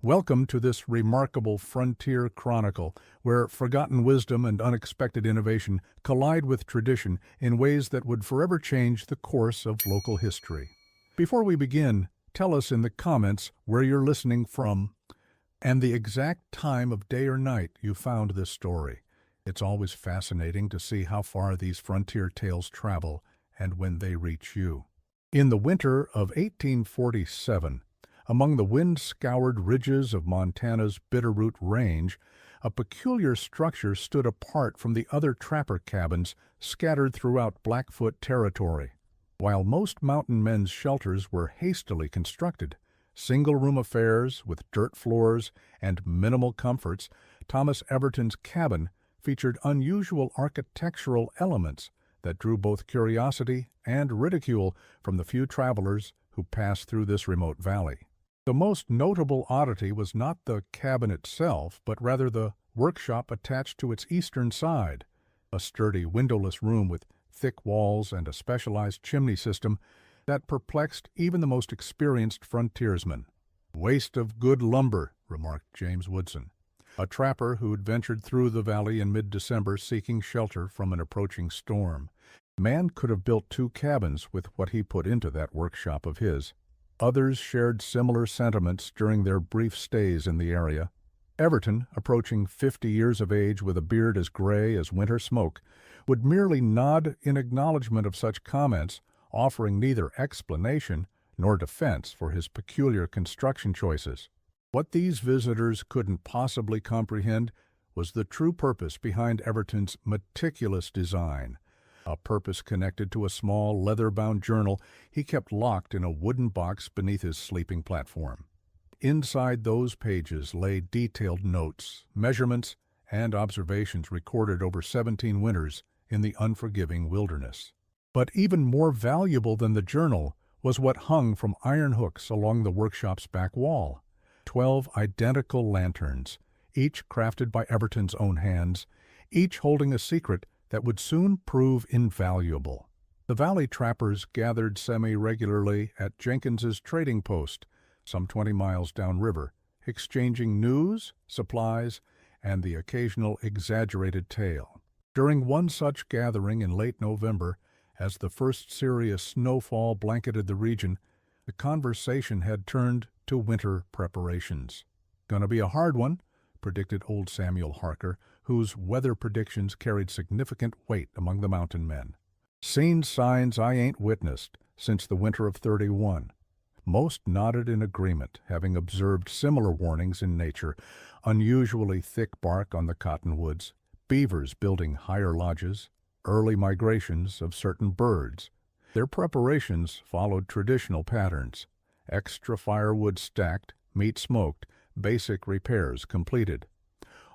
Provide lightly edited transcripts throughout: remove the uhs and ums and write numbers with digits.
Welcome to this remarkable frontier chronicle, where forgotten wisdom and unexpected innovation collide with tradition in ways that would forever change the course of local history. Before we begin, tell us in the comments where you're listening from and the exact time of day or night you found this story. It's always fascinating to see how far these frontier tales travel and when they reach you. In the winter of 1847, among the wind-scoured ridges of Montana's Bitterroot Range, a peculiar structure stood apart from the other trapper cabins scattered throughout Blackfoot territory. While most mountain men's shelters were hastily constructed, single-room affairs with dirt floors and minimal comforts, Thomas Everton's cabin featured unusual architectural elements that drew both curiosity and ridicule from the few travelers who passed through this remote valley. The most notable oddity was not the cabin itself, but rather the workshop attached to its eastern side, a sturdy windowless room with thick walls and a specialized chimney system that perplexed even the most experienced frontiersman. "Waste of good lumber," remarked James Woodson, a trapper who had ventured through the valley in mid-December seeking shelter from an approaching storm. Man could have built 2 cabins with what he put into that workshop of his. Others shared similar sentiments during their brief stays in the area. Everton, approaching 50 years of age with a beard as gray as winter smoke, would merely nod in acknowledgement of such comments, offering neither explanation nor defense for his peculiar construction choices. What these visitors couldn't possibly comprehend was the true purpose behind Everton's meticulous design, a purpose connected to a small leather-bound journal he kept locked in a wooden box beneath his sleeping platform. Inside those pages lay detailed notes, measurements, and observations recorded over 17 winters in the unforgiving wilderness. But even more valuable than the journal was what hung from iron hooks along the workshop's back wall. 12 identical lanterns, each crafted by Everton's own hands, each holding a secret that would soon prove invaluable. The valley trappers gathered semi-regularly at Jenkins's trading post, some 20 miles downriver, exchanging news, supplies, and the occasional exaggerated tale. During one such gathering in late November, as the first serious snowfall blanketed the region, the conversation had turned to winter preparations. "Gonna be a hard one," predicted old Samuel Harker, whose weather predictions carried significant weight among the mountain men. "Seen signs I ain't witnessed since the winter of '31. Most nodded in agreement, having observed similar warnings in nature: unusually thick bark on the cottonwoods, beavers building higher lodges, early migrations of certain birds. Their preparations followed traditional patterns: extra firewood stacked, meat smoked, basic repairs completed.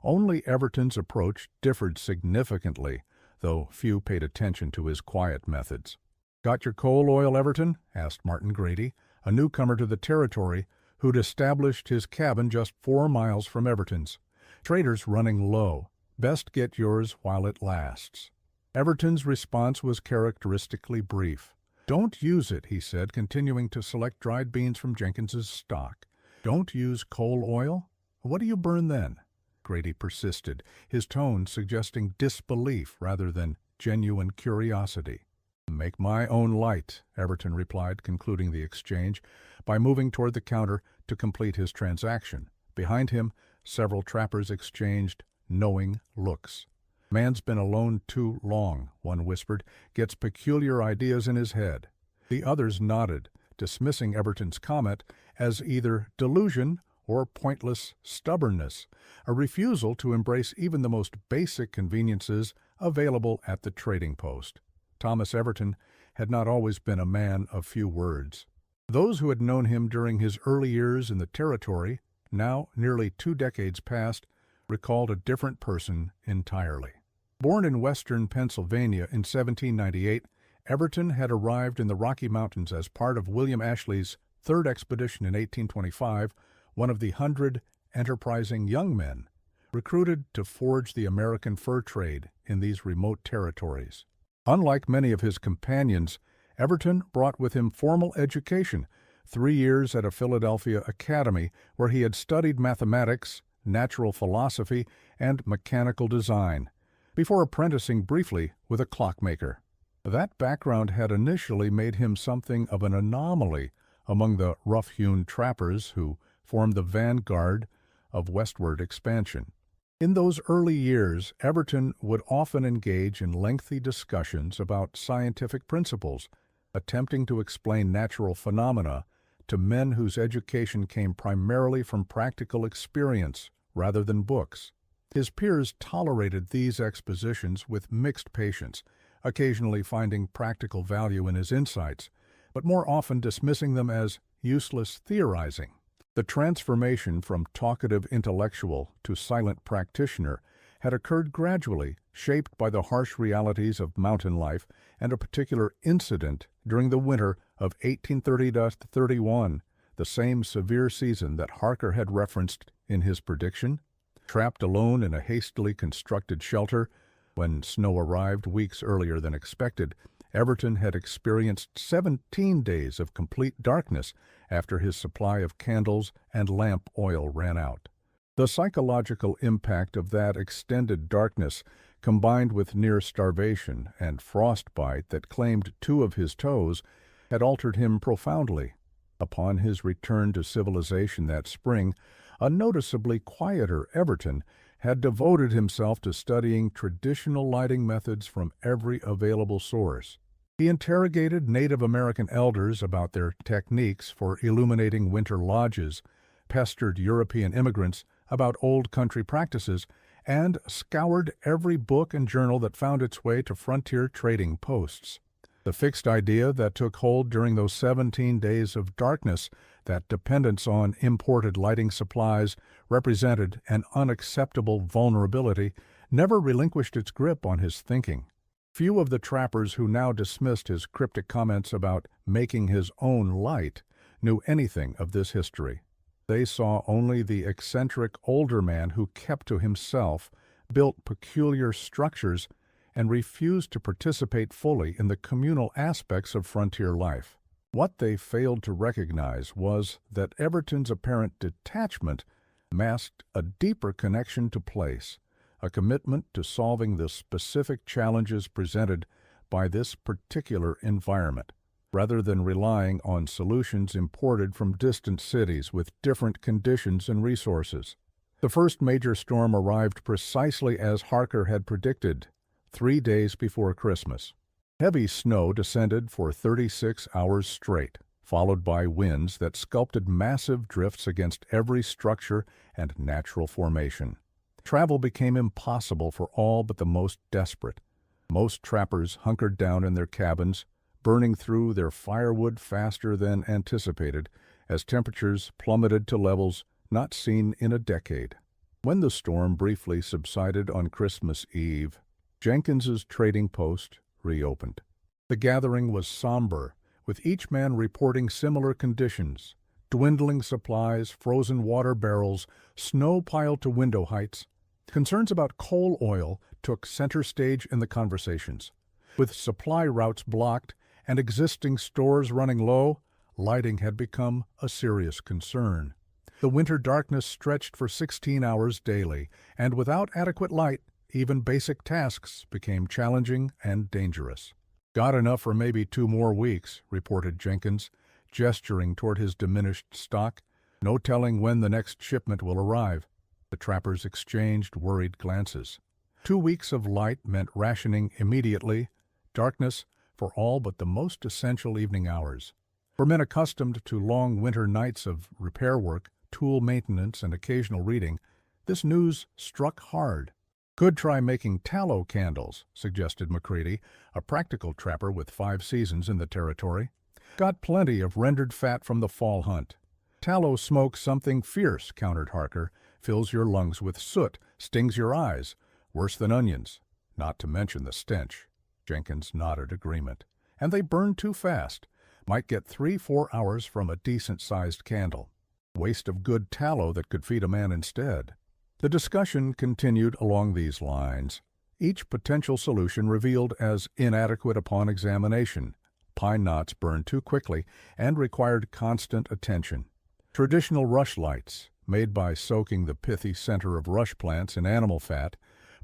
Only Everton's approach differed significantly, though few paid attention to his quiet methods. "Got your coal oil, Everton?" asked Martin Grady, a newcomer to the territory who'd established his cabin just 4 miles from Everton's. "Trader's running low. Best get yours while it lasts." Everton's response was characteristically brief. "Don't use it," he said, continuing to select dried beans from Jenkins's stock. "Don't use coal oil? What do you burn then?" Grady persisted, his tone suggesting disbelief rather than genuine curiosity. "Make my own light," Everton replied, concluding the exchange by moving toward the counter to complete his transaction. Behind him, several trappers exchanged knowing looks. "Man's been alone too long," one whispered, "gets peculiar ideas in his head." The others nodded, dismissing Everton's comment as either delusion or pointless stubbornness, a refusal to embrace even the most basic conveniences available at the trading post. Thomas Everton had not always been a man of few words. Those who had known him during his early years in the territory, now nearly 2 decades past, recalled a different person entirely. Born in western Pennsylvania in 1798, Everton had arrived in the Rocky Mountains as part of William Ashley's 3rd expedition in 1825, one of the 100 enterprising young men recruited to forge the American fur trade in these remote territories. Unlike many of his companions, Everton brought with him formal education 3 years at a Philadelphia academy where he had studied mathematics, natural philosophy, and mechanical design, before apprenticing briefly with a clockmaker. That background had initially made him something of an anomaly among the rough-hewn trappers who formed the vanguard of westward expansion. In those early years, Everton would often engage in lengthy discussions about scientific principles, attempting to explain natural phenomena to men whose education came primarily from practical experience rather than books. His peers tolerated these expositions with mixed patience, occasionally finding practical value in his insights, but more often dismissing them as useless theorizing. The transformation from talkative intellectual to silent practitioner had occurred gradually, shaped by the harsh realities of mountain life and a particular incident during the winter of 1830-31, the same severe season that Harker had referenced in his prediction. Trapped alone in a hastily constructed shelter, when snow arrived weeks earlier than expected, Everton had experienced 17 days of complete darkness after his supply of candles and lamp oil ran out. The psychological impact of that extended darkness, combined with near starvation and frostbite that claimed 2 of his toes, had altered him profoundly. Upon his return to civilization that spring, a noticeably quieter Everton had devoted himself to studying traditional lighting methods from every available source. He interrogated Native American elders about their techniques for illuminating winter lodges, pestered European immigrants about old country practices, and scoured every book and journal that found its way to frontier trading posts. The fixed idea that took hold during those 17 days of darkness that dependence on imported lighting supplies represented an unacceptable vulnerability never relinquished its grip on his thinking. Few of the trappers who now dismissed his cryptic comments about making his own light knew anything of this history. They saw only the eccentric older man who kept to himself, built peculiar structures, and refused to participate fully in the communal aspects of frontier life. What they failed to recognize was that Everton's apparent detachment masked a deeper connection to place, a commitment to solving the specific challenges presented by this particular environment, rather than relying on solutions imported from distant cities with different conditions and resources. The first major storm arrived precisely as Harker had predicted, 3 days before Christmas. Heavy snow descended for 36 hours straight, followed by winds that sculpted massive drifts against every structure and natural formation. Travel became impossible for all but the most desperate. Most trappers hunkered down in their cabins, burning through their firewood faster than anticipated as temperatures plummeted to levels not seen in a decade. When the storm briefly subsided on Christmas Eve, Jenkins's trading post reopened. The gathering was somber, with each man reporting similar conditions: dwindling supplies, frozen water barrels, snow piled to window heights. Concerns about coal oil took center stage in the conversations. With supply routes blocked and existing stores running low, lighting had become a serious concern. The winter darkness stretched for 16 hours daily, and without adequate light, even basic tasks became challenging and dangerous. "Got enough for maybe 2 more weeks," reported Jenkins, gesturing toward his diminished stock. "No telling when the next shipment will arrive." The trappers exchanged worried glances. 2 weeks of light meant rationing immediately, darkness for all but the most essential evening hours. For men accustomed to long winter nights of repair work, tool maintenance, and occasional reading, this news struck hard. "Could try making tallow candles," suggested McCready, a practical trapper with 5 seasons in the territory. "Got plenty of rendered fat from the fall hunt." "Tallow smokes something fierce," countered Harker. "Fills your lungs with soot, stings your eyes. Worse than onions, not to mention the stench." Jenkins nodded agreement. "And they burn too fast. Might get 3-4 hours from a decent-sized candle. Waste of good tallow that could feed a man instead." The discussion continued along these lines, each potential solution revealed as inadequate upon examination, Pine knots burned too quickly and required constant attention. Traditional rush lights, made by soaking the pithy center of rush plants in animal fat,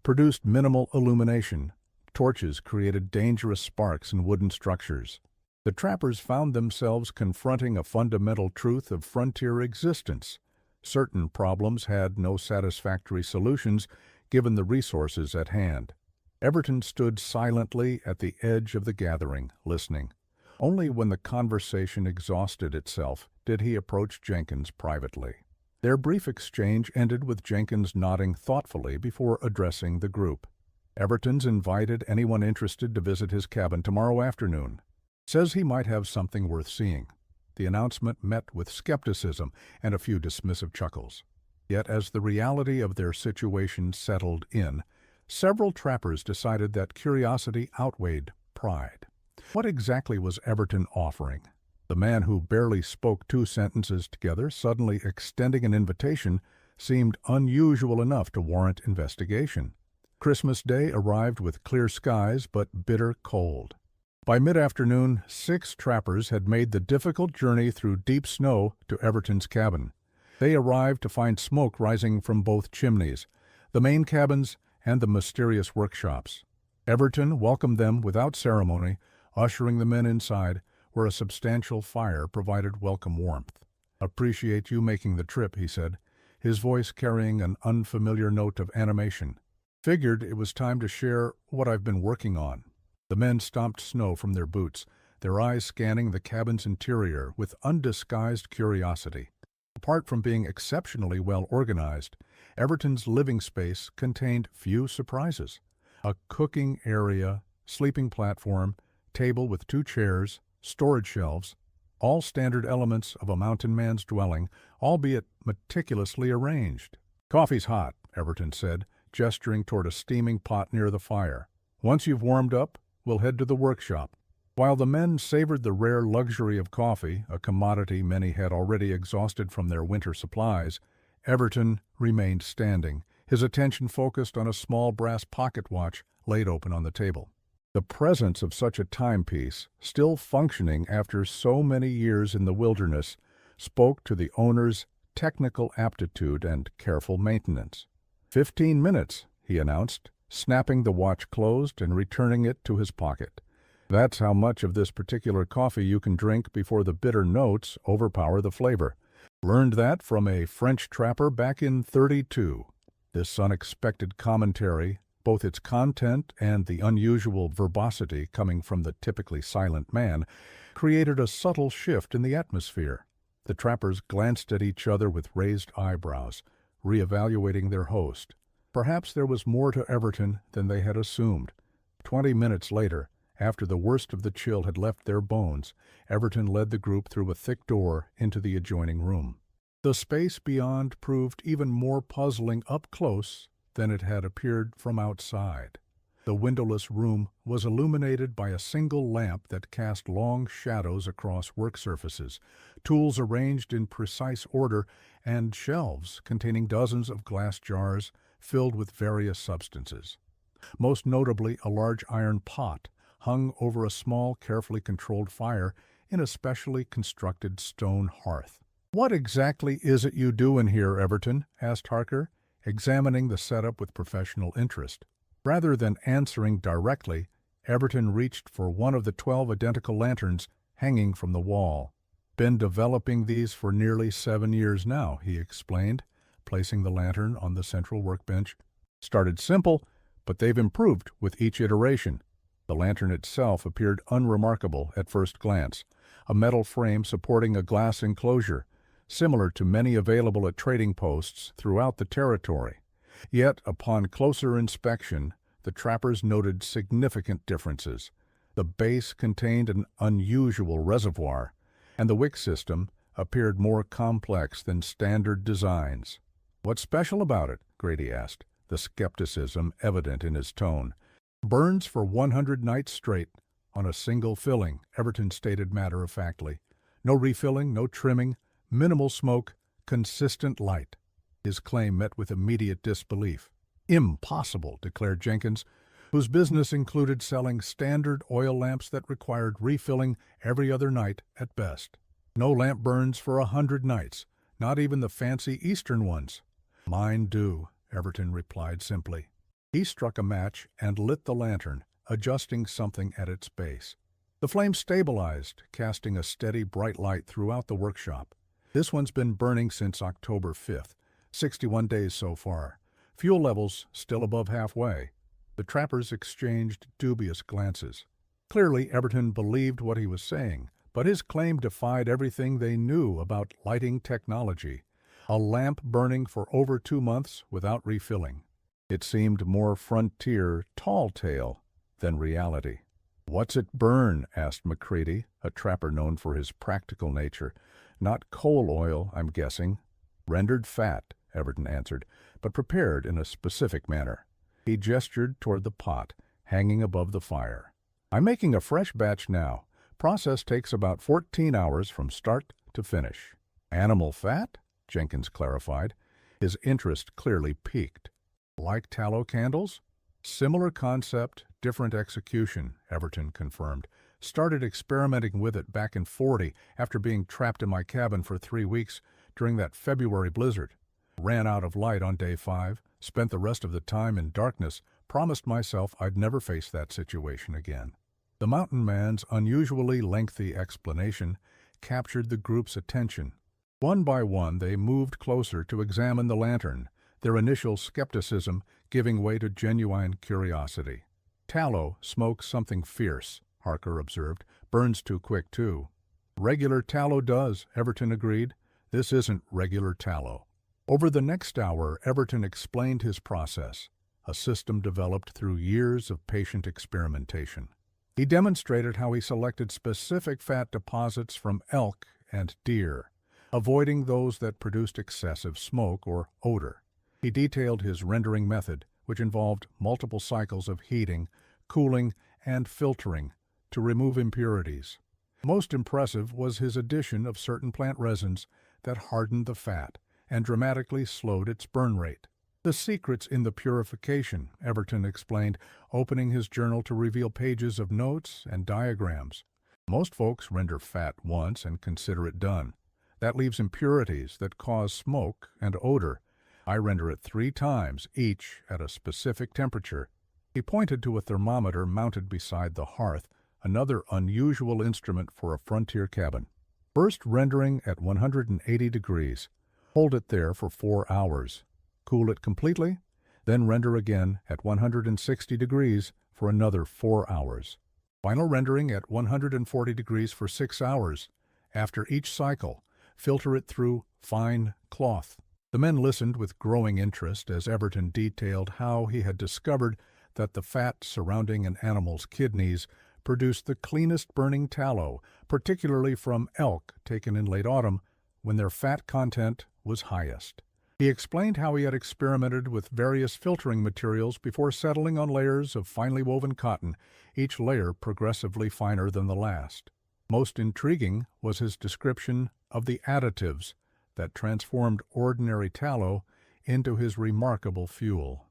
produced minimal illumination. Torches created dangerous sparks in wooden structures. The trappers found themselves confronting a fundamental truth of frontier existence. Certain problems had no satisfactory solutions given the resources at hand. Everton stood silently at the edge of the gathering, listening. Only when the conversation exhausted itself did he approach Jenkins privately. Their brief exchange ended with Jenkins nodding thoughtfully before addressing the group. Everton's invited anyone interested to visit his cabin tomorrow afternoon. Says he might have something worth seeing. The announcement met with skepticism and a few dismissive chuckles. Yet as the reality of their situation settled in, several trappers decided that curiosity outweighed pride. What exactly was Everton offering? The man who barely spoke 2 sentences together suddenly extending an invitation seemed unusual enough to warrant investigation. Christmas Day arrived with clear skies but bitter cold. By mid-afternoon, 6 trappers had made the difficult journey through deep snow to Everton's cabin. They arrived to find smoke rising from both chimneys, the main cabins and the mysterious workshops. Everton welcomed them without ceremony, ushering the men inside, where a substantial fire provided welcome warmth. "Appreciate you making the trip," he said, his voice carrying an unfamiliar note of animation. "Figured it was time to share what I've been working on." The men stomped snow from their boots, their eyes scanning the cabin's interior with undisguised curiosity. Apart from being exceptionally well organized, Everton's living space contained few surprises. A cooking area, sleeping platform, table with 2 chairs, storage shelves, all standard elements of a mountain man's dwelling, albeit meticulously arranged. "Coffee's hot," Everton said, gesturing toward a steaming pot near the fire. "Once you've warmed up, we'll head to the workshop." While the men savored the rare luxury of coffee, a commodity many had already exhausted from their winter supplies, Everton remained standing, his attention focused on a small brass pocket watch laid open on the table. The presence of such a timepiece, still functioning after so many years in the wilderness, spoke to the owner's technical aptitude and careful maintenance. 15 minutes, he announced, snapping the watch closed and returning it to his pocket. "That's how much of this particular coffee you can drink before the bitter notes overpower the flavor. Learned that from a French trapper back in '32. This unexpected commentary, both its content and the unusual verbosity coming from the typically silent man, created a subtle shift in the atmosphere. The trappers glanced at each other with raised eyebrows, reevaluating their host. Perhaps there was more to Everton than they had assumed. 20 minutes later, after the worst of the chill had left their bones, Everton led the group through a thick door into the adjoining room. The space beyond proved even more puzzling up close than it had appeared from outside. The windowless room was illuminated by a single lamp that cast long shadows across work surfaces, tools arranged in precise order, and shelves containing dozens of glass jars filled with various substances. Most notably, a large iron pot hung over a small, carefully controlled fire in a specially constructed stone hearth. "What exactly is it you do in here, Everton?" asked Harker, examining the setup with professional interest. Rather than answering directly, Everton reached for one of the 12 identical lanterns hanging from the wall. "Been developing these for nearly 7 years now," he explained, placing the lantern on the central workbench. "Started simple, but they've improved with each iteration." The lantern itself appeared unremarkable at first glance, a metal frame supporting a glass enclosure, similar to many available at trading posts throughout the territory. Yet, upon closer inspection, the trappers noted significant differences. The base contained an unusual reservoir, and the wick system appeared more complex than standard designs. "What's special about it?" Grady asked, the skepticism evident in his tone. "Burns for 100 nights straight, on a single filling," Everton stated matter-of-factly. "No refilling, no trimming, minimal smoke, consistent light." His claim met with immediate disbelief. "Impossible," declared Jenkins. whose business included selling standard oil lamps that required refilling every other night at best. No lamp burns for 100 nights, not even the fancy Eastern ones. Mine do, Everton replied simply. He struck a match and lit the lantern, adjusting something at its base. The flame stabilized, casting a steady, bright light throughout the workshop. This one's been burning since October 5th, 61 days so far. Fuel levels still above halfway. The trappers exchanged dubious glances. Clearly, Everton believed what he was saying, but his claim defied everything they knew about lighting technology. A lamp burning for over 2 months without refilling. It seemed more frontier, tall tale than reality. "What's it burn?" asked McCready, a trapper known for his practical nature. "Not coal oil, I'm guessing." "Rendered fat," Everton answered, "but prepared in a specific manner." He gestured toward the pot, hanging above the fire. "I'm making a fresh batch now. Process takes about 14 hours from start to finish." "Animal fat?" Jenkins clarified. His interest clearly piqued. "Like tallow candles?" "Similar concept, different execution," Everton confirmed. "Started experimenting with it back in '40 after being trapped in my cabin for 3 weeks during that February blizzard. Ran out of light on day 5, spent the rest of the time in darkness, promised myself I'd never face that situation again." The mountain man's unusually lengthy explanation captured the group's attention. One by one they moved closer to examine the lantern, their initial skepticism giving way to genuine curiosity. "Tallow smokes something fierce," Harker observed. "Burns too quick, too." "Regular tallow does," Everton agreed. "This isn't regular tallow." Over the next hour, Everton explained his process, a system developed through years of patient experimentation. He demonstrated how he selected specific fat deposits from elk and deer, avoiding those that produced excessive smoke or odor. He detailed his rendering method, which involved multiple cycles of heating, cooling, and filtering to remove impurities. Most impressive was his addition of certain plant resins that hardened the fat and dramatically slowed its burn rate. "The secret's in the purification," Everton explained, opening his journal to reveal pages of notes and diagrams. "Most folks render fat once and consider it done. That leaves impurities that cause smoke and odor. I render it 3 times, each at a specific temperature." He pointed to a thermometer mounted beside the hearth, another unusual instrument for a frontier cabin. "First rendering at 180 degrees. Hold it there for 4 hours. Cool it completely, then render again at 160 degrees for another 4 hours. Final rendering at 140 degrees for 6 hours. After each cycle, filter it through fine cloth." The men listened with growing interest as Everton detailed how he had discovered that the fat surrounding an animal's kidneys produced the cleanest burning tallow, particularly from elk taken in late autumn when their fat content was highest. He explained how he had experimented with various filtering materials before settling on layers of finely woven cotton, each layer progressively finer than the last. Most intriguing was his description of the additives that transformed ordinary tallow into his remarkable fuel.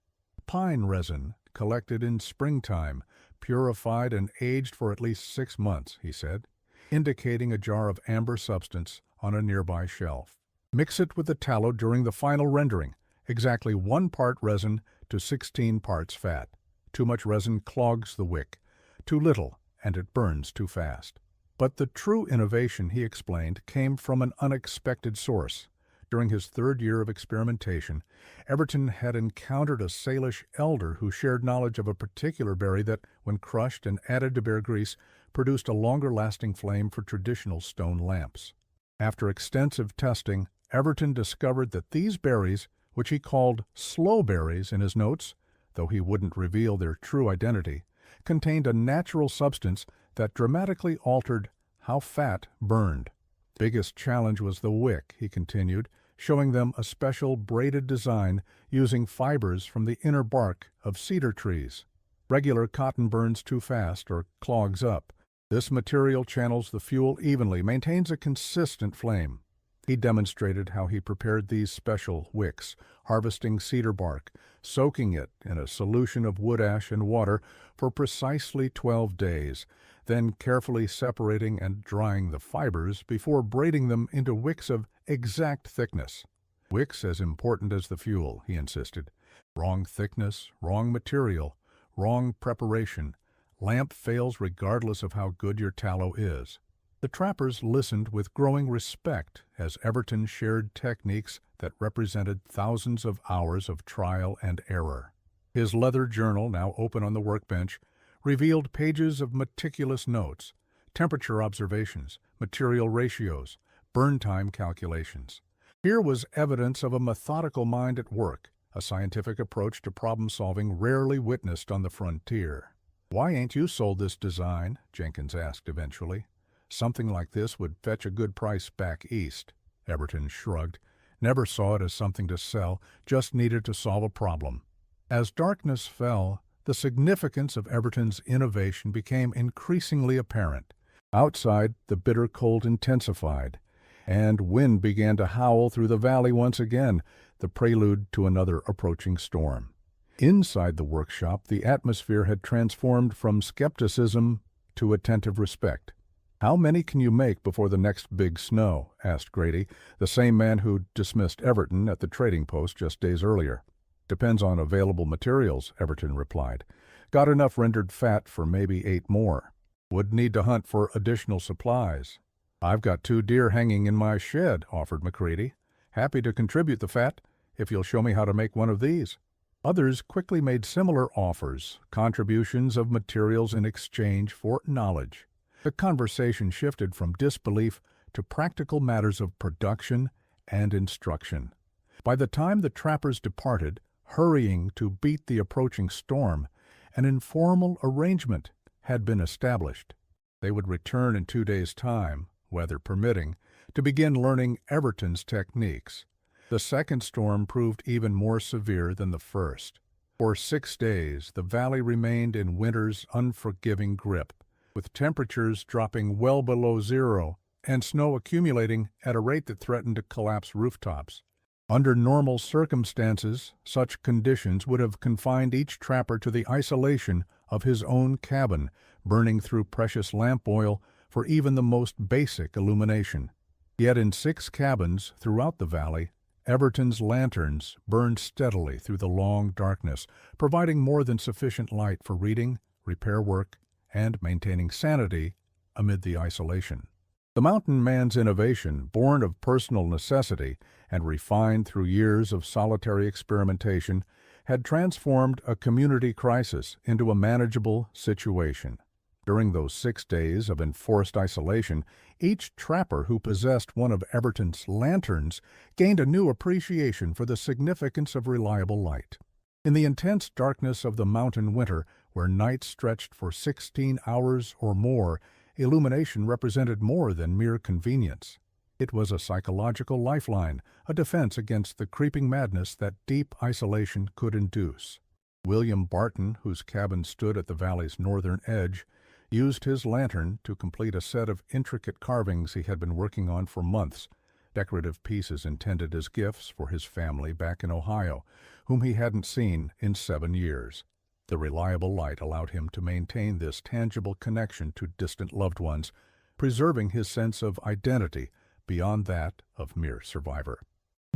Pine resin, collected in springtime, purified and aged for at least 6 months, he said, indicating a jar of amber substance on a nearby shelf. Mix it with the tallow during the final rendering, exactly 1 part resin to 16 parts fat. Too much resin clogs the wick, too little, and it burns too fast. But the true innovation, he explained, came from an unexpected source. During his 3rd year of experimentation, Everton had encountered a Salish elder who shared knowledge of a particular berry that, when crushed and added to bear grease, produced a longer-lasting flame for traditional stone lamps. After extensive testing, Everton discovered that these berries, which he called slow berries in his notes, though he wouldn't reveal their true identity, contained a natural substance that dramatically altered how fat burned. Biggest challenge was the wick, he continued, showing them a special braided design using fibers from the inner bark of cedar trees. Regular cotton burns too fast or clogs up. This material channels the fuel evenly, maintains a consistent flame. He demonstrated how he prepared these special wicks, harvesting cedar bark, soaking it in a solution of wood ash and water for precisely 12 days, then carefully separating and drying the fibers before braiding them into wicks of exact thickness. Wicks as important as the fuel, he insisted. Wrong thickness, wrong material, wrong preparation. Lamp fails regardless of how good your tallow is. The trappers listened with growing respect as Everton shared techniques that represented thousands of hours of trial and error. His leather journal, now open on the workbench, revealed pages of meticulous notes, temperature observations, material ratios, burn time calculations. Here was evidence of a methodical mind at work, a scientific approach to problem-solving rarely witnessed on the frontier. "Why ain't you sold this design?" Jenkins asked eventually. "Something like this would fetch a good price back east." Everton shrugged. Never saw it as something to sell, just needed to solve a problem. As darkness fell, the significance of Everton's innovation became increasingly apparent. Outside, the bitter cold intensified, and wind began to howl through the valley once again, the prelude to another approaching storm. Inside the workshop, the atmosphere had transformed from skepticism to attentive respect. "How many can you make before the next big snow?" asked Grady, the same man who dismissed Everton at the trading post just days earlier. "Depends on available materials," Everton replied. "Got enough rendered fat for maybe 8 more. Would need to hunt for additional supplies." "I've got 2 deer hanging in my shed," offered McCready. "Happy to contribute the fat, if you'll show me how to make one of these." Others quickly made similar offers, contributions of materials in exchange for knowledge. The conversation shifted from disbelief to practical matters of production and instruction. By the time the trappers departed, hurrying to beat the approaching storm, an informal arrangement had been established. They would return in 2 days' time, weather permitting, to begin learning Everton's techniques. The second storm proved even more severe than the first. For 6 days, the valley remained in winter's unforgiving grip, with temperatures dropping well below zero and snow accumulating at a rate that threatened to collapse rooftops. Under normal circumstances, such conditions would have confined each trapper to the isolation of his own cabin, burning through precious lamp oil for even the most basic illumination. Yet in 6 cabins throughout the valley, Everton's lanterns burned steadily through the long darkness, providing more than sufficient light for reading, repair work, and maintaining sanity amid the isolation. The mountain man's innovation, born of personal necessity and refined through years of solitary experimentation, had transformed a community crisis into a manageable situation. During those 6 days of enforced isolation, each trapper who possessed one of Everton's lanterns gained a new appreciation for the significance of reliable light. In the intense darkness of the mountain winter, where nights stretched for 16 hours or more, illumination represented more than mere convenience. It was a psychological lifeline, a defense against the creeping madness that deep isolation could induce. William Barton, whose cabin stood at the valley's northern edge, used his lantern to complete a set of intricate carvings he had been working on for months, decorative pieces intended as gifts for his family back in Ohio, whom he hadn't seen in 7 years. The reliable light allowed him to maintain this tangible connection to distant loved ones, preserving his sense of identity beyond that of mere survivor.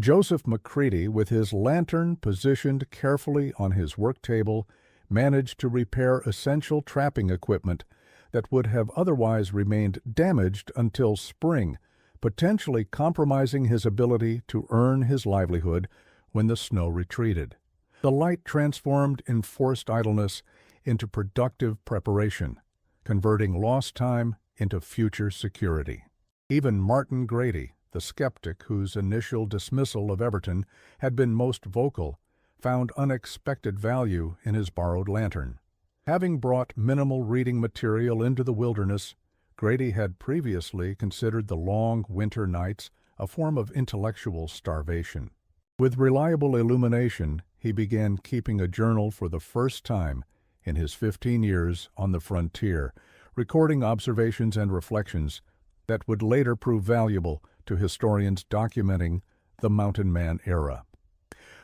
Joseph McCready, with his lantern positioned carefully on his work table, managed to repair essential trapping equipment that would have otherwise remained damaged until spring, potentially compromising his ability to earn his livelihood when the snow retreated. The light transformed enforced idleness into productive preparation, converting lost time into future security. Even Martin Grady, the skeptic whose initial dismissal of Everton had been most vocal, found unexpected value in his borrowed lantern. Having brought minimal reading material into the wilderness, Grady had previously considered the long winter nights a form of intellectual starvation. With reliable illumination, he began keeping a journal for the first time in his 15 years on the frontier, recording observations and reflections that would later prove valuable to historians documenting the Mountain Man era.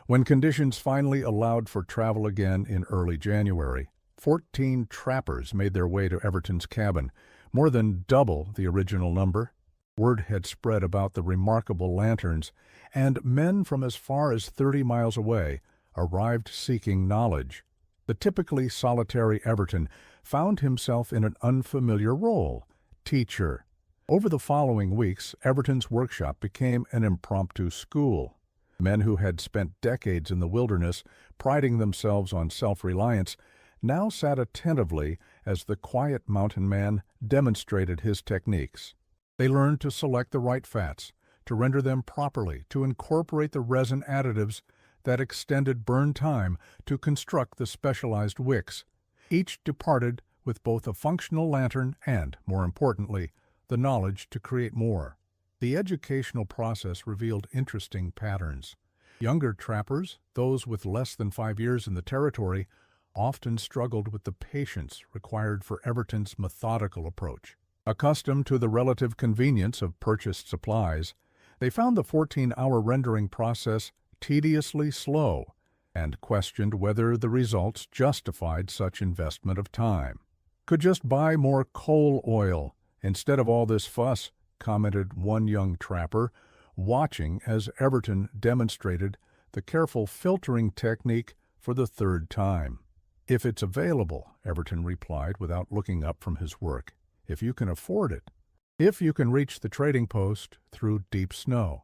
When conditions finally allowed for travel again in early January, 14 trappers made their way to Everton's cabin, more than double the original number. Word had spread about the remarkable lanterns, and men from as far as 30 miles away arrived seeking knowledge. The typically solitary Everton found himself in an unfamiliar role, teacher. Over the following weeks, Everton's workshop became an impromptu school. Men who had spent decades in the wilderness, priding themselves on self-reliance, now sat attentively as the quiet mountain man demonstrated his techniques. They learned to select the right fats, to render them properly, to incorporate the resin additives that extended burn time, to construct the specialized wicks. Each departed with both a functional lantern and, more importantly, the knowledge to create more. The educational process revealed interesting patterns. Younger trappers, those with less than 5 years in the territory, often struggled with the patience required for Everton's methodical approach. Accustomed to the relative convenience of purchased supplies, they found the 14-hour rendering process tediously slow and questioned whether the results justified such investment of time. "Could just buy more coal oil instead of all this fuss," commented one young trapper, watching as Everton demonstrated the careful filtering technique for the third time. "If it's available," Everton replied without looking up from his work. "If you can afford it. If you can reach the trading post through deep snow.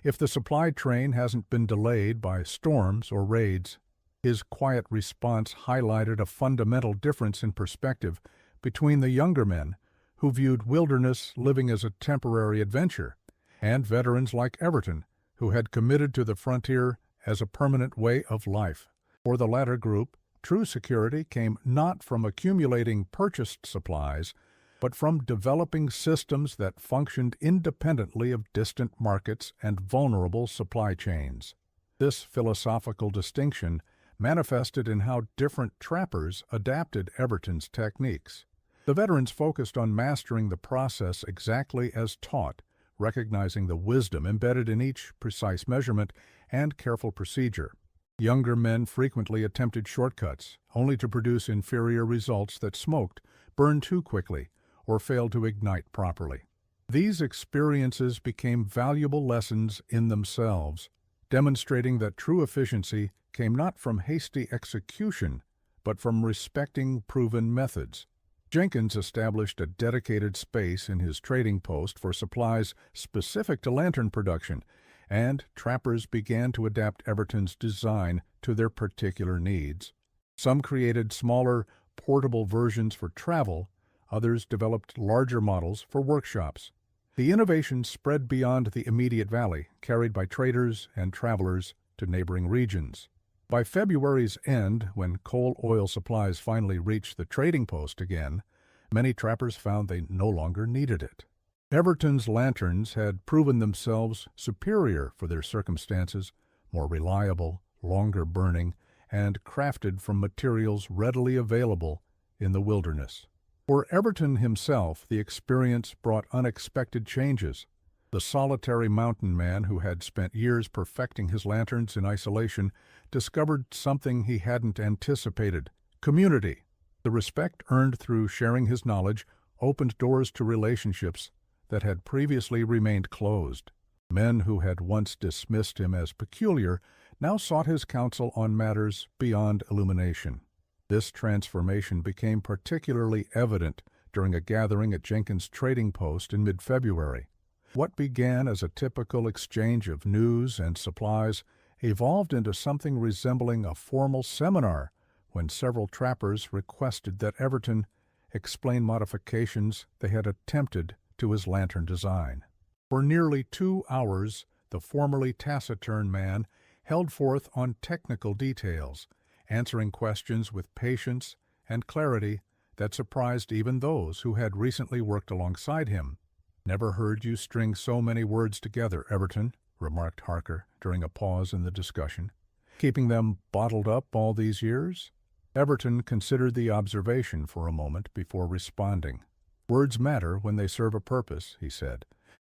If the supply train hasn't been delayed by storms or raids." His quiet response highlighted a fundamental difference in perspective between the younger men, who viewed wilderness living as a temporary adventure, and veterans like Everton, who had committed to the frontier as a permanent way of life. For the latter group, true security came not from accumulating purchased supplies, but from developing systems that functioned independently of distant markets and vulnerable supply chains. This philosophical distinction manifested in how different trappers adapted Everton's techniques. The veterans focused on mastering the process exactly as taught, recognizing the wisdom embedded in each precise measurement and careful procedure. Younger men frequently attempted shortcuts, only to produce inferior results that smoked, burned too quickly, or failed to ignite properly. These experiences became valuable lessons in themselves, demonstrating that true efficiency came not from hasty execution, but from respecting proven methods. Jenkins established a dedicated space in his trading post for supplies specific to lantern production, and trappers began to adapt Everton's design to their particular needs. Some created smaller, portable versions for travel, others developed larger models for workshops. The innovation spread beyond the immediate valley, carried by traders and travelers to neighboring regions. By February's end, when coal oil supplies finally reached the trading post again, many trappers found they no longer needed it. Everton's lanterns had proven themselves superior for their circumstances, more reliable, longer burning, and crafted from materials readily available in the wilderness. For Everton himself, the experience brought unexpected changes. The solitary mountain man who had spent years perfecting his lanterns in isolation discovered something he hadn't anticipated: community. The respect earned through sharing his knowledge opened doors to relationships that had previously remained closed. Men who had once dismissed him as peculiar now sought his counsel on matters beyond illumination. This transformation became particularly evident during a gathering at Jenkins' trading post in mid-February. What began as a typical exchange of news and supplies evolved into something resembling a formal seminar when several trappers requested that Everton explain modifications they had attempted to his lantern design. For nearly 2 hours, the formerly taciturn man held forth on technical details, answering questions with patience and clarity that surprised even those who had recently worked alongside him. "Never heard you string so many words together, Everton," remarked Harker during a pause in the discussion. "Keeping them bottled up all these years?" Everton considered the observation for a moment before responding. "Words matter when they serve a purpose," he said.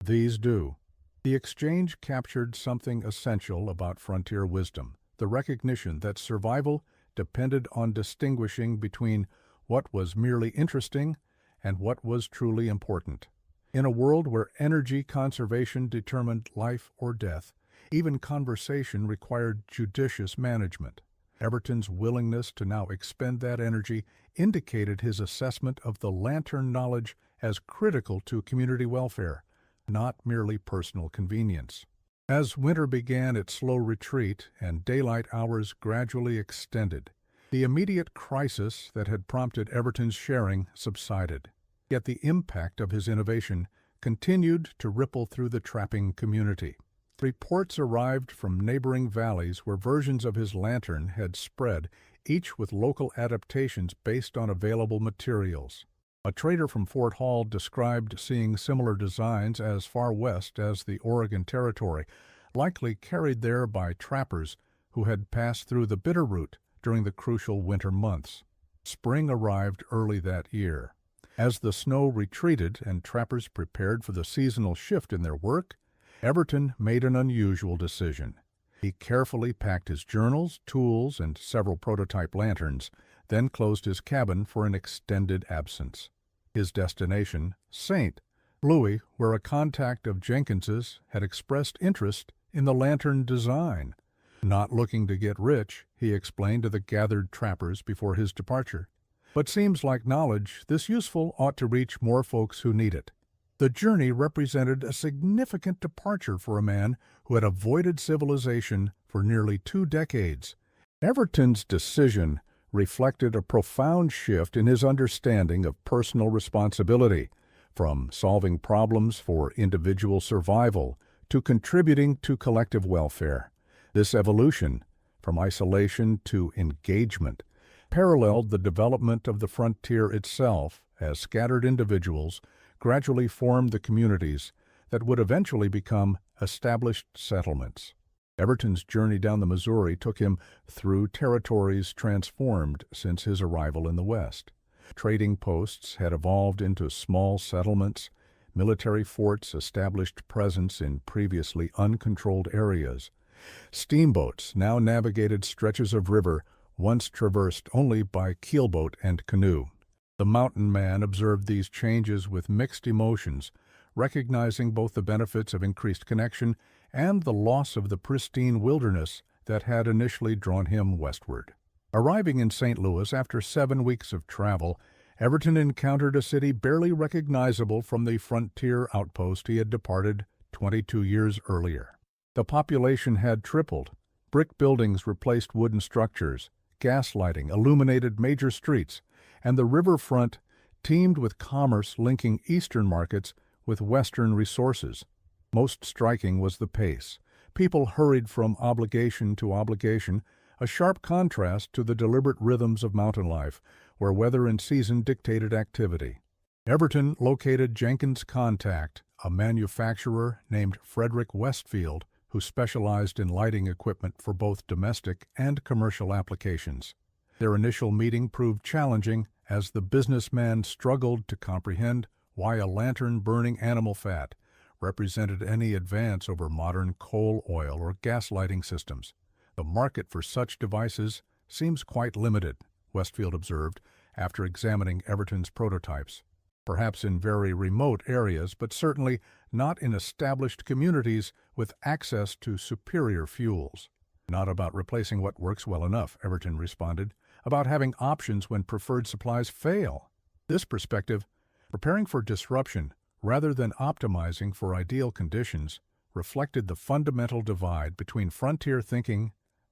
"These do." The exchange captured something essential about frontier wisdom, the recognition that survival depended on distinguishing between what was merely interesting and what was truly important. In a world where energy conservation determined life or death, even conversation required judicious management. Everton's willingness to now expend that energy indicated his assessment of the lantern knowledge as critical to community welfare, not merely personal convenience. As winter began its slow retreat and daylight hours gradually extended, the immediate crisis that had prompted Everton's sharing subsided. Yet the impact of his innovation continued to ripple through the trapping community. Reports arrived from neighboring valleys where versions of his lantern had spread, each with local adaptations based on available materials. A trader from Fort Hall described seeing similar designs as far west as the Oregon Territory, likely carried there by trappers who had passed through the Bitterroot during the crucial winter months. Spring arrived early that year. As the snow retreated and trappers prepared for the seasonal shift in their work, Everton made an unusual decision. He carefully packed his journals, tools, and several prototype lanterns, then closed his cabin for an extended absence. His destination, St. Louis, where a contact of Jenkins's had expressed interest in the lantern design. Not looking to get rich, he explained to the gathered trappers before his departure. But seems like knowledge this useful ought to reach more folks who need it. The journey represented a significant departure for a man who had avoided civilization for nearly 2 decades. Everton's decision reflected a profound shift in his understanding of personal responsibility, from solving problems for individual survival to contributing to collective welfare. This evolution, from isolation to engagement, paralleled the development of the frontier itself as scattered individuals gradually formed the communities that would eventually become established settlements. Everton's journey down the Missouri took him through territories transformed since his arrival in the West. Trading posts had evolved into small settlements, military forts established presence in previously uncontrolled areas. Steamboats now navigated stretches of river once traversed only by keelboat and canoe. The mountain man observed these changes with mixed emotions, recognizing both the benefits of increased connection and the loss of the pristine wilderness that had initially drawn him westward. Arriving in St. Louis after 7 weeks of travel, Everton encountered a city barely recognizable from the frontier outpost he had departed 22 years earlier. The population had tripled. Brick buildings replaced wooden structures, gas lighting illuminated major streets, and the riverfront teemed with commerce linking eastern markets with western resources. Most striking was the pace. People hurried from obligation to obligation, a sharp contrast to the deliberate rhythms of mountain life, where weather and season dictated activity. Everton located Jenkins Contact, a manufacturer named Frederick Westfield, who specialized in lighting equipment for both domestic and commercial applications. Their initial meeting proved challenging as the businessman struggled to comprehend why a lantern burning animal fat represented any advance over modern coal, oil, or gas lighting systems. The market for such devices seems quite limited, Westfield observed after examining Everton's prototypes. Perhaps in very remote areas, but certainly not in established communities with access to superior fuels. Not about replacing what works well enough, Everton responded, about having options when preferred supplies fail. This perspective, preparing for disruption rather than optimizing for ideal conditions, reflected the fundamental divide between frontier thinking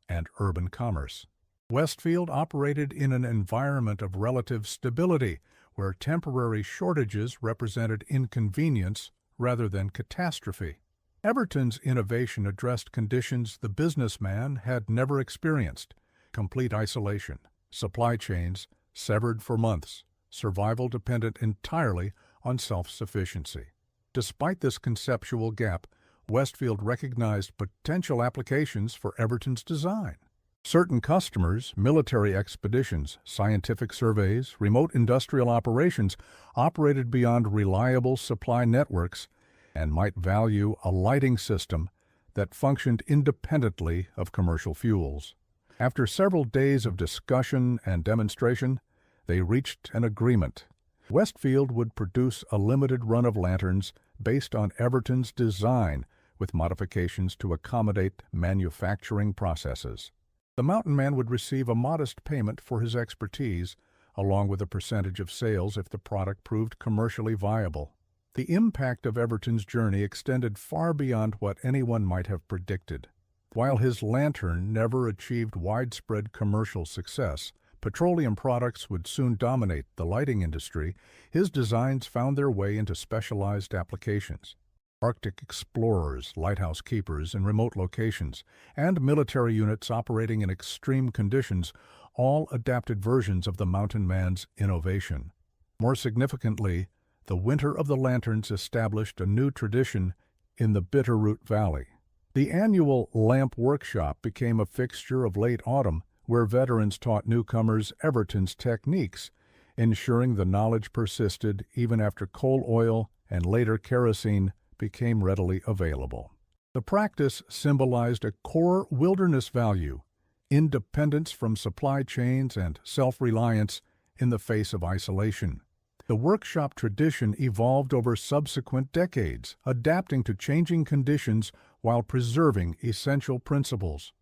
and urban commerce. Westfield operated in an environment of relative stability, where temporary shortages represented inconvenience rather than catastrophe. Everton's innovation addressed conditions the businessman had never experienced: complete isolation, supply chains severed for months, survival dependent entirely on self-sufficiency. Despite this conceptual gap, Westfield recognized potential applications for Everton's design. Certain customers, military expeditions, scientific surveys, remote industrial operations operated beyond reliable supply networks, and might value a lighting system that functioned independently of commercial fuels. After several days of discussion and demonstration, they reached an agreement. Westfield would produce a limited run of lanterns based on Everton's design, with modifications to accommodate manufacturing processes. The Mountain Man would receive a modest payment for his expertise, along with a percentage of sales if the product proved commercially viable. The impact of Everton's journey extended far beyond what anyone might have predicted. While his lantern never achieved widespread commercial success, petroleum products would soon dominate the lighting industry. His designs found their way into specialized applications. Arctic explorers, lighthouse keepers in remote locations, and military units operating in extreme conditions all adapted versions of the Mountain Man's innovation. More significantly, the Winter of the Lanterns established a new tradition in the Bitterroot Valley. The annual Lamp Workshop became a fixture of late autumn, where veterans taught newcomers Everton's techniques, ensuring the knowledge persisted even after coal oil and later kerosene became readily available. The practice symbolized a core wilderness value, independence from supply chains and self-reliance in the face of isolation. The workshop tradition evolved over subsequent decades, adapting to changing conditions while preserving essential principles.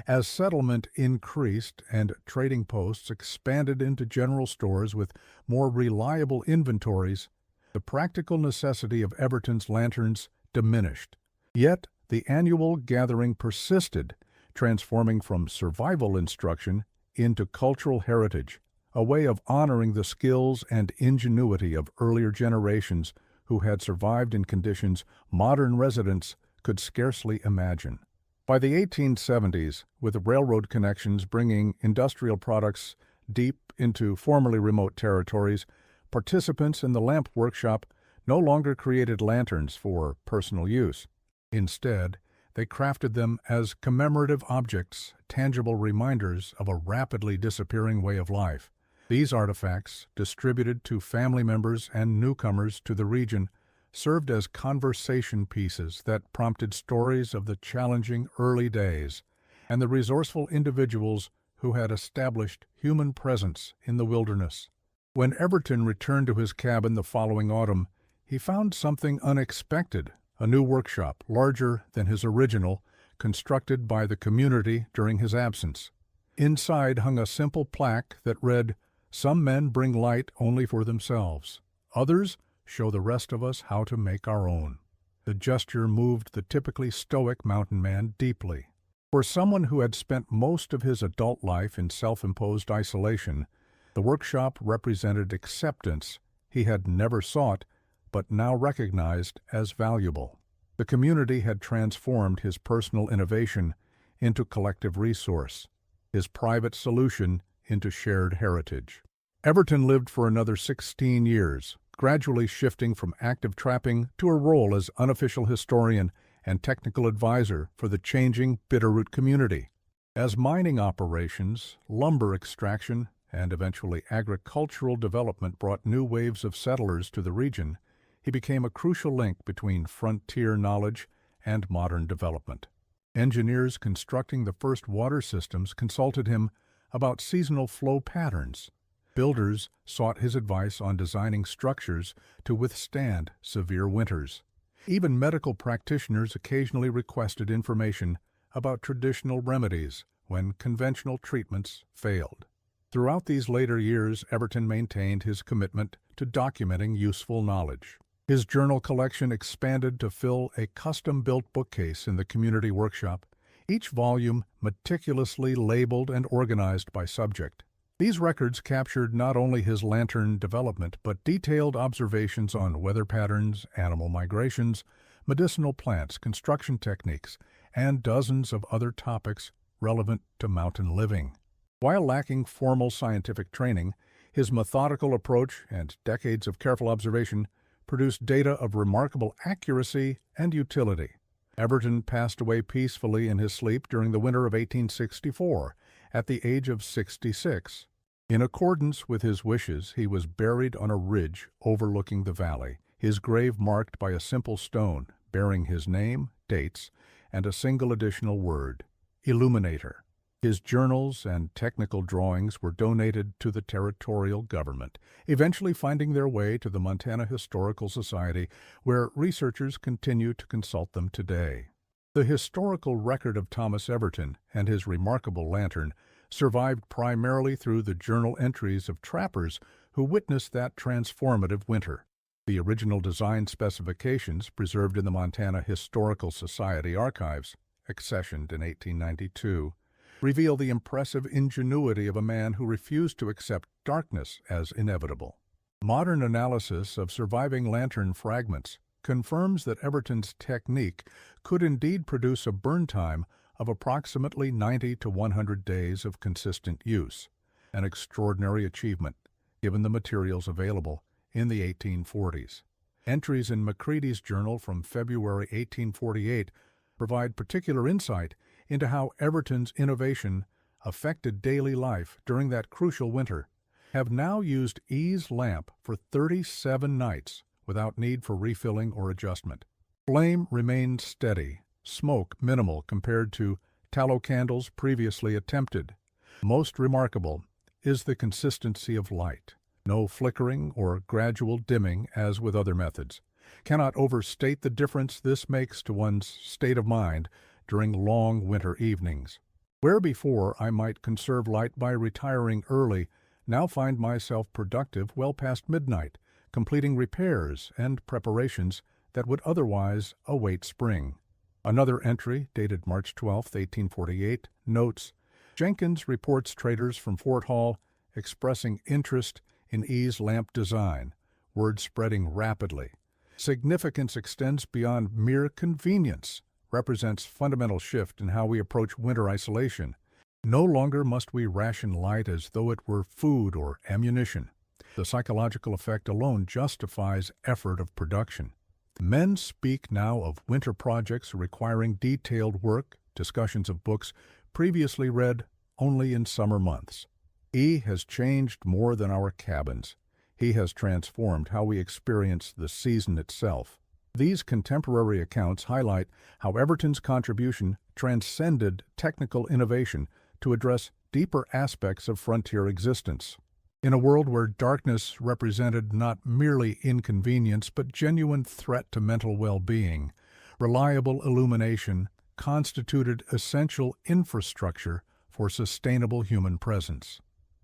As settlement increased and trading posts expanded into general stores with more reliable inventories, the practical necessity of Everton's lanterns diminished. Yet the annual gathering persisted, transforming from survival instruction into cultural heritage, a way of honoring the skills and ingenuity of earlier generations who had survived in conditions modern residents could scarcely imagine. By the 1870s, with railroad connections bringing industrial products deep into formerly remote territories, participants in the Lamp Workshop no longer created lanterns for personal use. Instead, they crafted them as commemorative objects, tangible reminders of a rapidly disappearing way of life. These artifacts, distributed to family members and newcomers to the region, served as conversation pieces that prompted stories of the challenging early days and the resourceful individuals who had established human presence in the wilderness. When Everton returned to his cabin the following autumn, he found something unexpected, a new workshop, larger than his original, constructed by the community during his absence. Inside hung a simple plaque that read, "Some men bring light only for themselves. Others show the rest of us how to make our own." The gesture moved the typically stoic mountain man deeply. For someone who had spent most of his adult life in self-imposed isolation, the workshop represented acceptance he had never sought, but now recognized as valuable. The community had transformed his personal innovation into collective resource, his private solution into shared heritage. Everton lived for another 16 years, gradually shifting from active trapping to a role as unofficial historian and technical advisor for the changing Bitterroot community. As mining operations, lumber extraction, and eventually agricultural development brought new waves of settlers to the region, he became a crucial link between frontier knowledge and modern development. Engineers constructing the first water systems consulted him about seasonal flow patterns. Builders sought his advice on designing structures to withstand severe winters. Even medical practitioners occasionally requested information about traditional remedies when conventional treatments failed. Throughout these later years, Everton maintained his commitment to documenting useful knowledge. His journal collection expanded to fill a custom-built bookcase in the community workshop, each volume meticulously labeled and organized by subject. These records captured not only his lantern development, but detailed observations on weather patterns, animal migrations, medicinal plants, construction techniques, and dozens of other topics relevant to mountain living. While lacking formal scientific training, his methodical approach and decades of careful observation produced data of remarkable accuracy and utility. Everton passed away peacefully in his sleep during the winter of 1864, at the age of 66. In accordance with his wishes, he was buried on a ridge overlooking the valley, his grave marked by a simple stone bearing his name, dates, and a single additional word, Illuminator. His journals and technical drawings were donated to the territorial government, eventually finding their way to the Montana Historical Society, where researchers continue to consult them today. The historical record of Thomas Everton and his remarkable lantern survived primarily through the journal entries of trappers who witnessed that transformative winter. The original design specifications, preserved in the Montana Historical Society archives, accessioned in 1892, reveal the impressive ingenuity of a man who refused to accept darkness as inevitable. Modern analysis of surviving lantern fragments confirms that Everton's technique could indeed produce a burn time of approximately 90 to 100 days of consistent use, an extraordinary achievement given the materials available in the 1840s. Entries in Macready's journal from February 1848 provide particular insight into how Everton's innovation affected daily life during that crucial winter. Have now used E's lamp for 37 nights without need for refilling or adjustment. Flame remained steady, smoke minimal compared to tallow candles previously attempted. Most remarkable is the consistency of light. No flickering or gradual dimming as with other methods. Cannot overstate the difference this makes to one's state of mind during long winter evenings. Where before I might conserve light by retiring early, now find myself productive well past midnight, completing repairs and preparations that would otherwise await spring. Another entry, dated March 12, 1848, notes, Jenkins reports traders from Fort Hall expressing interest in E's lamp design, word spreading rapidly. Significance extends beyond mere convenience, represents fundamental shift in how we approach winter isolation. No longer must we ration light as though it were food or ammunition. The psychological effect alone justifies effort of production. Men speak now of winter projects requiring detailed work, discussions of books previously read only in summer months. E has changed more than our cabins. He has transformed how we experience the season itself. These contemporary accounts highlight how Everton's contribution transcended technical innovation to address deeper aspects of frontier existence. In a world where darkness represented not merely inconvenience but genuine threat to mental well-being, reliable illumination constituted essential infrastructure for sustainable human presence.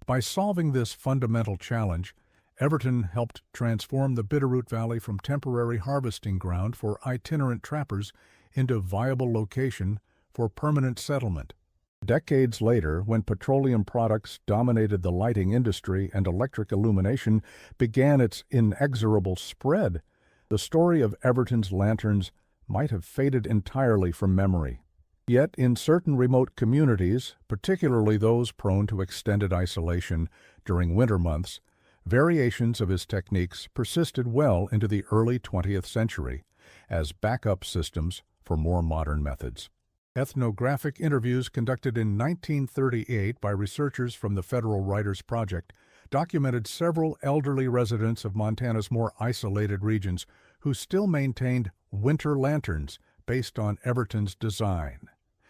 By solving this fundamental challenge, Everton helped transform the Bitterroot Valley from temporary harvesting ground for itinerant trappers into viable location for permanent settlement. Decades later, when petroleum products dominated the lighting industry and electric illumination began its inexorable spread, the story of Everton's lanterns might have faded entirely from memory. Yet in certain remote communities, particularly those prone to extended isolation during winter months, variations of his techniques persisted well into the early 20th century as backup systems for more modern methods. Ethnographic interviews conducted in 1938 by researchers from the Federal Writers Project documented several elderly residents of Montana's more isolated regions who still maintained winter lanterns based on Everton's design.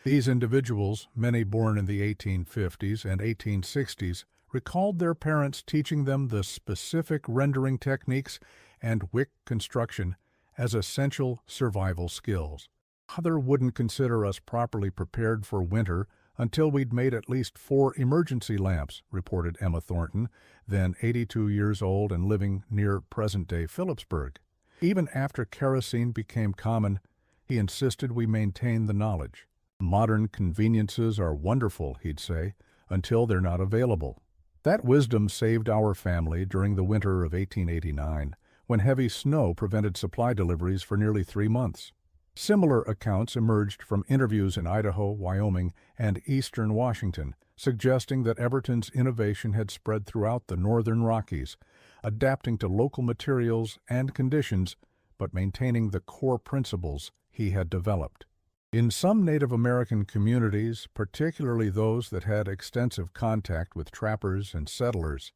These individuals, many born in the 1850s and 1860s, recalled their parents teaching them the specific rendering techniques and wick construction as essential survival skills. Mother wouldn't consider us properly prepared for winter until we'd made at least 4 emergency lamps, reported Emma Thornton, then 82 years old and living near present-day Phillipsburg. Even after kerosene became common, he insisted we maintain the knowledge. Modern conveniences are wonderful, he'd say, until they're not available. That wisdom saved our family during the winter of 1889, when heavy snow prevented supply deliveries for nearly 3 months. Similar accounts emerged from interviews in Idaho, Wyoming, and eastern Washington, suggesting that Everton's innovation had spread throughout the northern Rockies, adapting to local materials and conditions, but maintaining the core principles he had developed. In some Native American communities, particularly those that had extensive contact with trappers and settlers,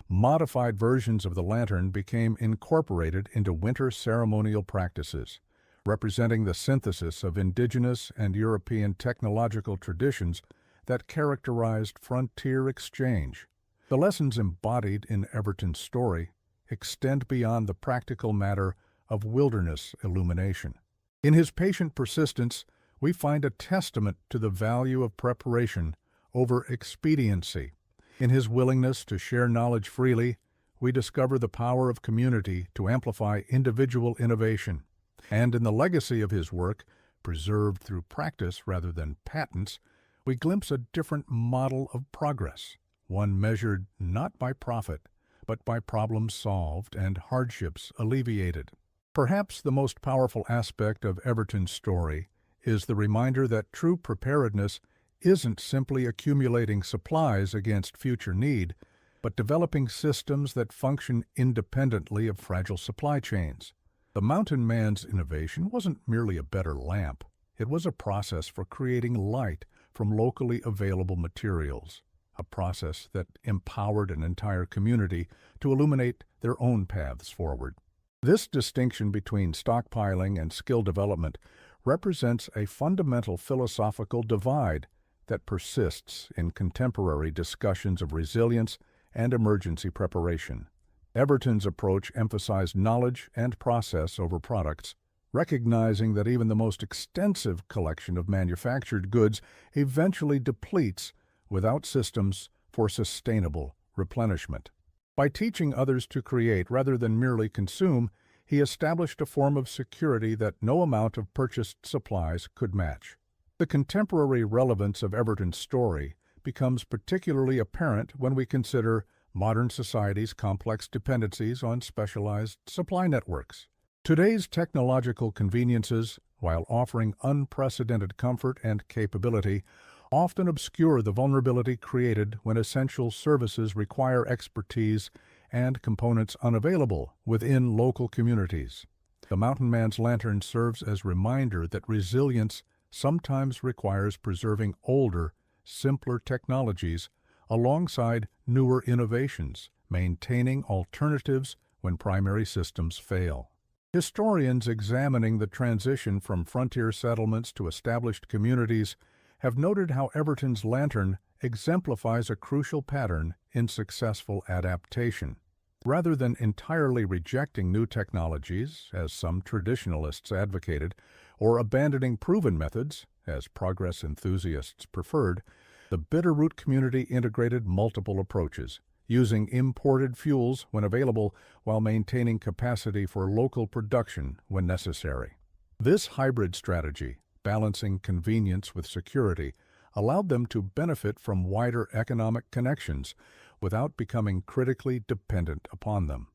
Modified versions of the lantern became incorporated into winter ceremonial practices, representing the synthesis of indigenous and European technological traditions that characterized frontier exchange. The lessons embodied in Everton's story extend beyond the practical matter of wilderness illumination. In his patient persistence, we find a testament to the value of preparation over expediency. In his willingness to share knowledge freely, we discover the power of community to amplify individual innovation. And in the legacy of his work, preserved through practice rather than patents, we glimpse a different model of progress, one measured not by profit, but by problems solved and hardships alleviated. Perhaps the most powerful aspect of Everton's story is the reminder that true preparedness isn't simply accumulating supplies against future need, but developing systems that function independently of fragile supply chains. The Mountain Man's innovation wasn't merely a better lamp. It was a process for creating light from locally available materials, a process that empowered an entire community to illuminate their own paths forward. This distinction between stockpiling and skill development represents a fundamental philosophical divide that persists in contemporary discussions of resilience and emergency preparation. Everton's approach emphasized knowledge and process over products, recognizing that even the most extensive collection of manufactured goods eventually depletes without systems for sustainable replenishment. By teaching others to create rather than merely consume, he established a form of security that no amount of purchased supplies could match. The contemporary relevance of Everton's story becomes particularly apparent when we consider modern society's complex dependencies on specialized supply networks. Today's technological conveniences, while offering unprecedented comfort and capability, often obscure the vulnerability created when essential services require expertise and components unavailable within local communities. The Mountain Man's lantern serves as a reminder that resilience sometimes requires preserving older, simpler technologies alongside newer innovations, maintaining alternatives when primary systems fail. Historians examining the transition from frontier settlements to established communities have noted how Everton's lantern exemplifies a crucial pattern in successful adaptation. Rather than entirely rejecting new technologies, as some traditionalists advocated, or abandoning proven methods, as progress enthusiasts preferred, the Bitterroot community integrated multiple approaches, using imported fuels when available while maintaining capacity for local production when necessary. This hybrid strategy, balancing convenience with security, allowed them to benefit from wider economic connections without becoming critically dependent upon them.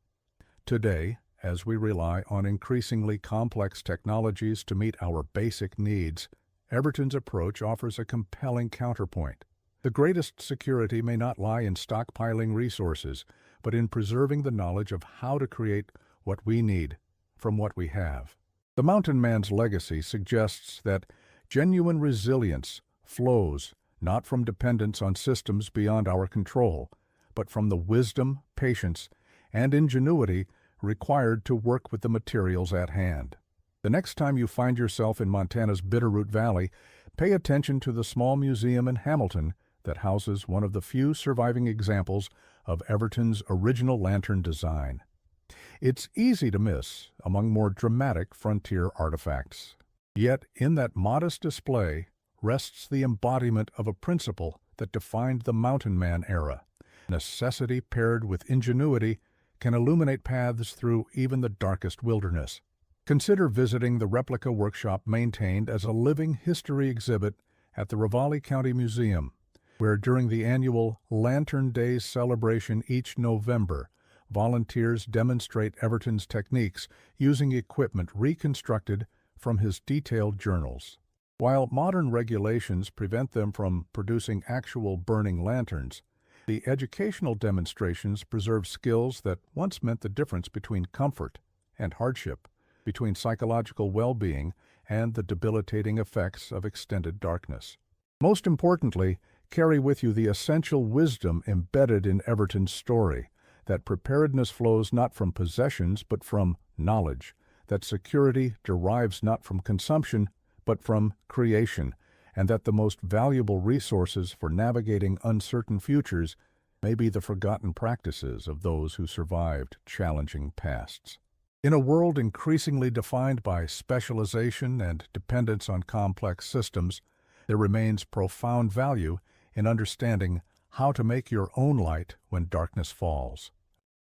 Today, as we rely on increasingly complex technologies to meet our basic needs, Everton's approach offers a compelling counterpoint. The greatest security may not lie in stockpiling resources, but in preserving the knowledge of how to create what we need from what we have. The Mountain Man's legacy suggests that genuine resilience flows not from dependence on systems beyond our control, but from the wisdom, patience, and ingenuity required to work with the materials at hand. The next time you find yourself in Montana's Bitterroot Valley, pay attention to the small museum in Hamilton that houses one of the few surviving examples of Everton's original lantern design. It's easy to miss among more dramatic frontier artifacts. Yet in that modest display rests the embodiment of a principle that defined the Mountain Man era. Necessity paired with ingenuity can illuminate paths through even the darkest wilderness. Consider visiting the replica workshop maintained as a living history exhibit at the Ravalli County Museum, where during the annual Lantern Days celebration each November, volunteers demonstrate Everton's techniques using equipment reconstructed from his detailed journals. While modern regulations prevent them from producing actual burning lanterns, the educational demonstrations preserve skills that once meant the difference between comfort and hardship, between psychological well-being and the debilitating effects of extended darkness. Most importantly, carry with you the essential wisdom embedded in Everton's story, that preparedness flows not from possessions but from knowledge, that security derives not from consumption but from creation, and that the most valuable resources for navigating uncertain futures may be the forgotten practices of those who survived challenging pasts. In a world increasingly defined by specialization and dependence on complex systems, there remains profound value in understanding how to make your own light when darkness falls.